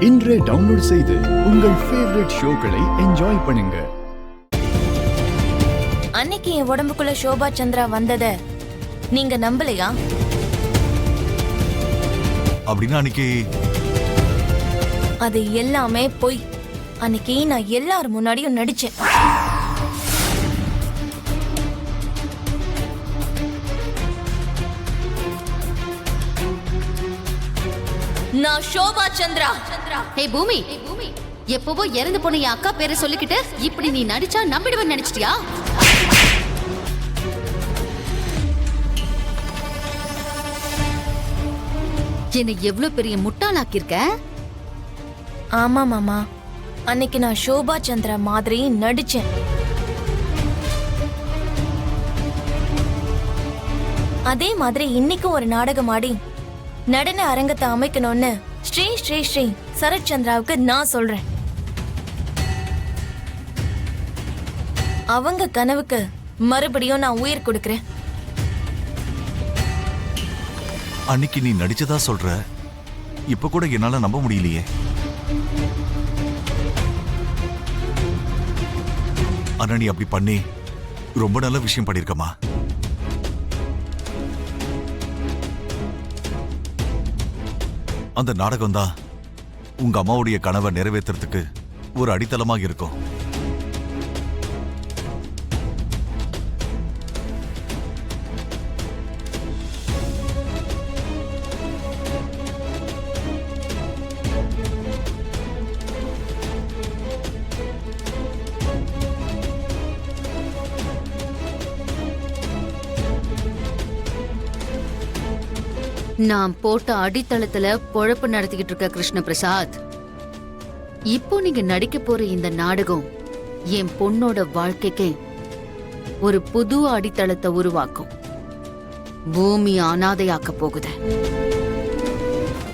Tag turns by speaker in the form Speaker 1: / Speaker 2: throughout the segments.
Speaker 1: இன்றே டவுன்லோட் செய்து உங்கள் ஃபேவரட் ஷோக்களை என்ஜாய் பண்ணுங்க.
Speaker 2: அன்னைக்கு என் உடம்புக்குள்ள சோபா சந்திரா வந்தத நீங்க நம்பலையா?
Speaker 3: அப்படின்னா அன்னைக்கு
Speaker 2: அது எல்லாமே பொய். அன்னைக்கு நான் எல்லாரும் முன்னாடியும் நடிச்சேன். நான் சோபா சந்திரா.
Speaker 4: ஹே பூமி, எப்பவோ இறந்து போன என் அக்கா பேரை சொல்லிக்கிட்டு இப்படி நீ நடிச்சா நம்பிடுவேன்னு நினைச்சிட்டியா? என்னை எவ்வளவு பெரிய முட்டாளாக்கிருக்க.
Speaker 2: ஆமா மாமா, அன்னைக்கு நான் சோபா சந்திரா மாதிரி நடிச்சேன். அதே மாதிரி இன்னைக்கும் ஒரு நாடகம் ஆடி நடன அரங்கத்தை அமைக்கணும்னு ஸ்ரீ ஸ்ரீ ஸ்ரீ சரத்சந்திராவுக்கு நான் சொல்றேன். அவங்க கனவுக்கு மறுபடியும் நான் உயிர் கொடுக்கிறேன்.
Speaker 3: அன்னைக்கு நீ நடிச்சதா சொல்ற, இப்ப கூட என்னால நம்ப முடியலையே. ஆனா நீ அப்படி பண்ணி ரொம்ப நல்ல விஷயம் பண்ணிருக்கமா. அந்த நாடகம் தான் உங்க அம்மாவுடைய கனவை நிறைவேற்றுறதுக்கு ஒரு அடித்தளமாக இருக்கும்.
Speaker 4: நான் போட்ட அடித்தளத்துல பொழப்பு நடத்திக்கிட்டு இருக்க கிருஷ்ண பிரசாத், இப்போ நீங்க நடிக்க போற இந்த நாடகம் என் பொண்ணோட வாழ்க்கைக்கு ஒரு புது அடித்தளத்தை உருவாக்கும். பூமி அனாதையாக்க போகுது.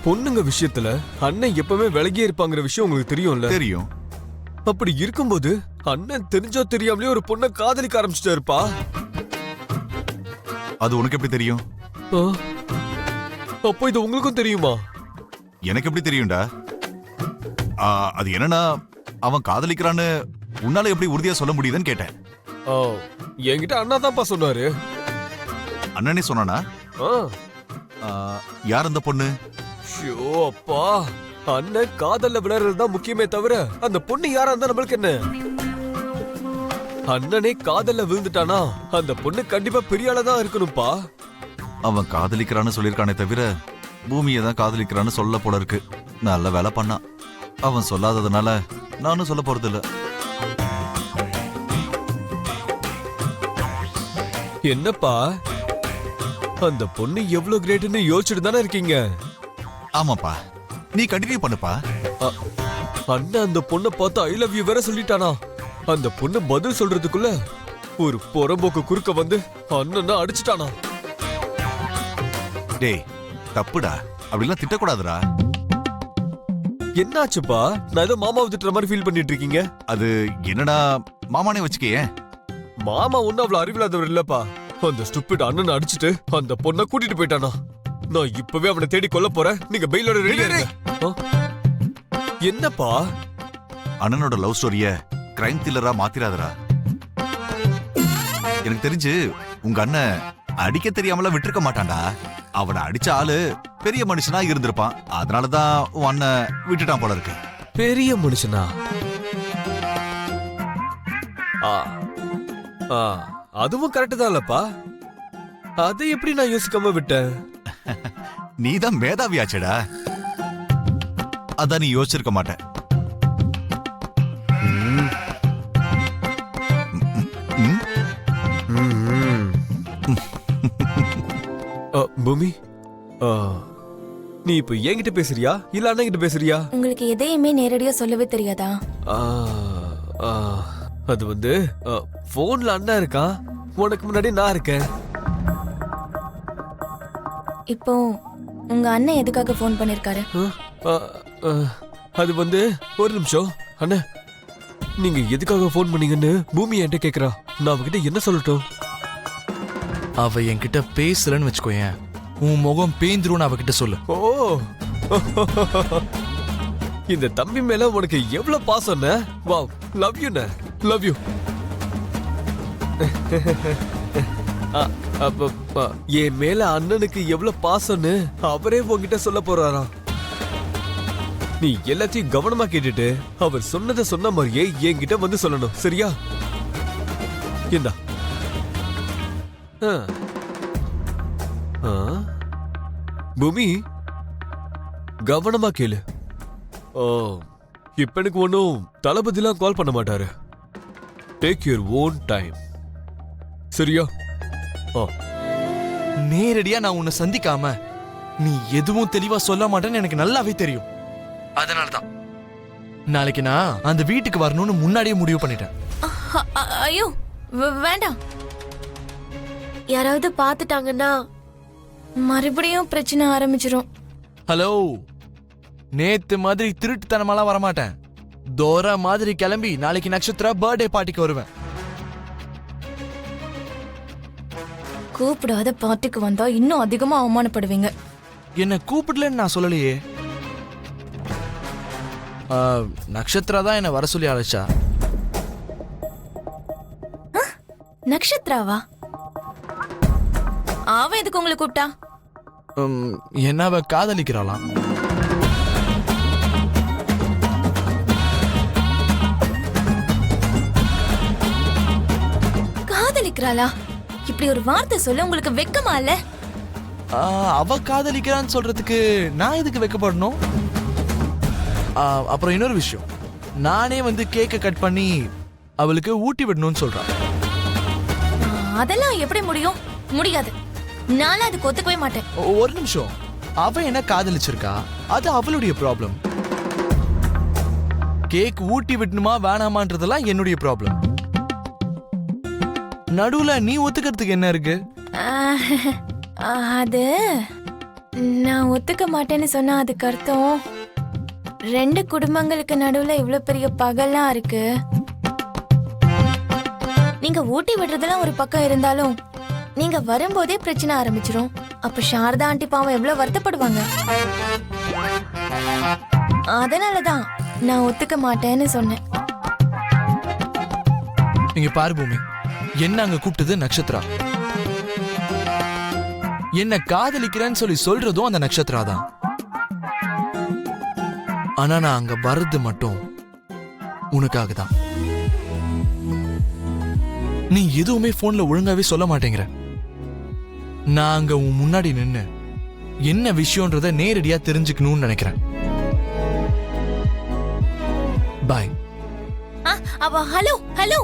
Speaker 5: பொண்ணுங்க விஷயத்துல அண்ணன் எப்பவுமே விலகியே இருப்பாங்கிற விஷயம் உங்களுக்கு தெரியும்ல?
Speaker 3: தெரியும்.
Speaker 5: அப்படி இருக்கும்போது அண்ணன் தெரிஞ்சோ தெரியாமலே ஒரு பொண்ணை காதலிக்க ஆரம்பிச்சுட்டாருப்பா.
Speaker 3: அது உனக்கு எப்படி தெரியும்?
Speaker 5: அப்போ இது உங்களுக்கும் தெரியுமா?
Speaker 3: எனக்கு எப்படி தெரியும்டா? அது என்னன்னா, அவன் காதலிக்கிறான்னு உன்னால எப்படி உறுதியா சொல்ல முடியுதுன்னு கேட்டேன்.
Speaker 5: என்கிட்ட அண்ணா தான்ப்பா சொன்னாரு.
Speaker 3: அண்ணனே சொன்னானா? யார் அந்த பொண்ணு?
Speaker 5: ஷோ அப்பா, அண்ணன் காதல்ல விளையாடுறது தான் முக்கியமே தவிர அந்த பொண்ணு யாரா இருந்தா நம்மளுக்கு என்ன? அண்ணனே காதல்ல விழுந்துட்டானா அந்த பொண்ணு கண்டிப்பா பெரிய ஆளா தான் இருக்கணும்பா.
Speaker 3: அவன் காதலிக்கிறான்னு சொல்லியிருக்கானே தவிர பூமியை தான் காதலிக்கிறான்னு சொல்ல போல இருக்கு. நல்ல வேலை பண்ணான். அவன் சொல்லாததுனால நானும் சொல்ல போறது இல்ல.
Speaker 5: என்னப்பா, அந்த பொண்ணு எவ்வளவு கிரேட்னு யோசிச்சுட்டு தானே இருக்கீங்க?
Speaker 3: ஆமாப்பா, நீ கண்டினியூ பண்ணுப்பா.
Speaker 5: அண்ணன் அந்த பொண்ணை பார்த்து ஐ லவ் யூ வேற சொல்லிட்டானா? அந்த பொண்ணு பதில் சொல்றதுக்குள்ள ஒரு புறம்போக்கு குறுக்க வந்து அண்ணன் அடிச்சுட்டானா?
Speaker 3: டேய், தப்புடா, அப்படிலாம் திட்டக்கூடாதுடா.
Speaker 5: என்னாச்சுப்பா? நான் ஏதோ மாமாவை திட்டுற மாதிரி ஃபீல் பண்ணிட்டு இருக்கீங்க.
Speaker 3: அது என்னடா, மாமானே வச்சுக்கே.
Speaker 5: மாமா ஒன்னும் அவ்வளவு அறிவில்லாதவர் இல்லப்பா. அந்த ஸ்டூபிட் அண்ணன் அடிச்சுட்டு அந்த பொண்ணை கூட்டிட்டு போயிட்டானா? நான் இப்பவே அவனை தேடி கொல்ல போறேன். நீங்க பெயிலோட ரெடியா இருங்க. என்னப்பா?
Speaker 3: அண்ணனோட லவ் ஸ்டோரிய கிரைம் த்ரில்லரா மாத்திராதடா. எனக்கு தெரிஞ்சு உங்க அண்ணன் அடிக்க தெரியாமல விட்டுருக்க மாட்டான்டா. அவனை அடிச்ச ஆளு பெரிய மனுஷனா இருந்திருப்பான். அதனாலதான் உன் அண்ணன் விட்டுட்டான் போல இருக்கு.
Speaker 5: பெரிய மனுஷனா? அதுவும் கரெக்ட் தான் இல்லப்பா. அதை எப்படி நான் யோசிக்காம விட்டேன்?
Speaker 3: நீதான் மேதாவியாச்சடா. அதான் நீ யோசிச்சிருக்க மாட்டேன்.
Speaker 5: பூமி, நீ இப்ப என்கிட்ட பேசுறியா இல்ல அண்ணன் கிட்ட பேசுறியா?
Speaker 2: உங்களுக்கு எதையுமே நேரடியா சொல்லவே தெரியாதா?
Speaker 5: அது வந்து போன்ல அண்ணா இருக்கான், உனக்கு முன்னாடி நான் இருக்கேன்.
Speaker 2: இப்போ உங்க அண்ணன் எதுக்காக போன் பண்ணிருக்காரு?
Speaker 5: அது வந்து ஒரு நிமிஷம். அண்ணா, நீங்க எதுக்காக போன் பண்ணீங்கன்னு பூமி என்கிட்ட கேக்குறா. நான் அவகிட்ட என்ன சொல்லட்டும்?
Speaker 6: அவ என்கிட்ட பேசலன்னு வச்சுக்கோயேன், உன் முகம் பேந்துருன்னு அவகிட்ட சொல்லு.
Speaker 5: ஓ, இந்த தம்பி மேல உனக்கு எவ்வளவு பாசம்னு. Wow, love you love you. என் மேல அண்ணனுக்கு எவ்வளவு பாசம்னு அவரே உன்கிட்ட சொல்ல போறாராம். நீ எல்லாத்தையும் கவனமா கேட்டுட்டு அவர் சொன்னதை சொன்ன மாதிரியே என்கிட்ட வந்து சொல்லணும், சரியா? இந்தா. பூமி, கவனமா கேளு. இப்ப எனக்கு ஒன்னும் தளபதிலாம் கால் பண்ண மாட்டாரு. டேக் யுவர் ஓன் டைம், சரியா?
Speaker 6: நேரடியா நான் உன்னை சந்திக்காம நீ எதுவும் தெளிவா சொல்ல மாட்டேன்னு எனக்கு நல்லாவே தெரியும். அதனாலதான் நாளைக்கு நான் அந்த வீட்டுக்கு வரணும்னு முன்னாடியே முடிவு பண்ணிட்டேன்.
Speaker 2: ஐயோ வேண்டாம். யாராவது பார்த்துட்டாங்கன்னா மறுபடியும் பிரச்சனை ஆரம்பிச்சிரும்.
Speaker 6: ஹலோ, நேத்து மாதிரி திருட்டுத்தனமாலாம் வரமாட்டேன். தோரா மாதிரி கிளம்பி நாளைக்கு நட்சத்திரா பர்த்டே பார்ட்டிக்கு வருவேன்.
Speaker 2: கூப்பிடாத பார்ட்டிக்கு வந்தா இன்னும் அதிகமா அவமானப்படுவீங்க.
Speaker 6: என்ன கூப்பிடலன்னு நான் சொல்லலையே. நட்சத்திரா தான் என்ன வர சொல்லி அழைச்சா.
Speaker 2: நக்ஷத்ராவா? அவ எதுக்கு உங்களை கூப்பிட்டா?
Speaker 6: என்ன அவ காதலிக்கிறாளாம்.
Speaker 2: காதலிக்கிறாளா? இப்படி ஒரு வார்த்தை சொல்ல உங்களுக்கு வெக்கமா இல்ல?
Speaker 6: அவ காதலிக்கிறான்னு சொல்றதுக்கு நான் எதுக்கு வெக்கப்படணும்? அப்புறம் இன்னொரு விஷயம், நானே வந்து கேக்க கட் பண்ணி அவளுக்கு ஊட்டி விடணும்னு சொல்றான்.
Speaker 2: அதெல்லாம் எப்படி முடியும்? முடியாது. நான் அதுக்கு ஒத்துக்கவே மாட்டேன்.
Speaker 6: ஒரு நிமிஷம், அவ என்ன காதலிச்சிருக்கா, அது அவளுடைய ப்ராப்ளம். கேக் ஊட்டி விடணுமா வேணாமான்றதெல்லாம் என்னுடைய ப்ராப்ளம். நடுவுல நீ ஒத்துக்கிறதுக்கு என்ன இருக்கு?
Speaker 2: அது நான் ஒத்துக்க மாட்டேன்னு சொன்னா அதுக்கு அர்த்தம் ரெண்டு குடும்பங்களுக்கு நடுவுல இவ்வளவு பெரிய பகல்லாம் இருக்கு. நீங்க ஊட்டி விடுறதெல்லாம் ஒரு பக்கம் இருந்தாலும் நீங்க வரும்போதே பிரச்சனை ஆரம்பிச்சிரும். அப்ப சாரதா ஆண்டி பாவம் எவ்வளவு வருத்தப்படுவாங்க. அதனாலதான் நான் ஒத்துக்க மாட்டேன்னு சொன்னேன்.
Speaker 6: நீங்க பாரு பூமி, என்ன அங்க கூப்பிட்டது நட்சத்திரா. என்ன காதலிக்கிறேன்னு சொல்லி சொல்றதும் அந்த நட்சத்திரா தான். ஆனா நான் அங்க வர்றது மட்டும் உனக்காக தான். நீ எதுவுமே போன்ல ஒழுங்காவே சொல்ல மாட்டேங்கிற. நான் அங்க உன் முன்னாடி நின்னு என்ன விஷயம்ன்றத நேரடியா தெரிஞ்சுக்கணும்னு நினைக்கிறேன். பாய்.
Speaker 2: Hello hello